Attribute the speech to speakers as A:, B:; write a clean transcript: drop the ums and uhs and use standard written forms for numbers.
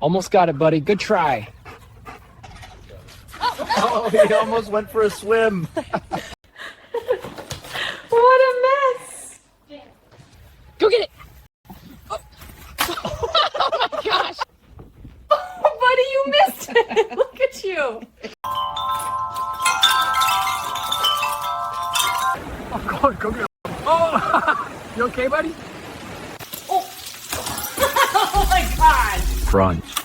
A: Almost got it, buddy. Good try. Oh, he almost went for a swim.
B: What a mess!
A: Go get it. Oh, oh my gosh.
B: Oh, buddy, you missed it. Look at you.
A: Oh, go get it. Oh, you okay, buddy?
B: Oh. Oh my God.
A: Crunch.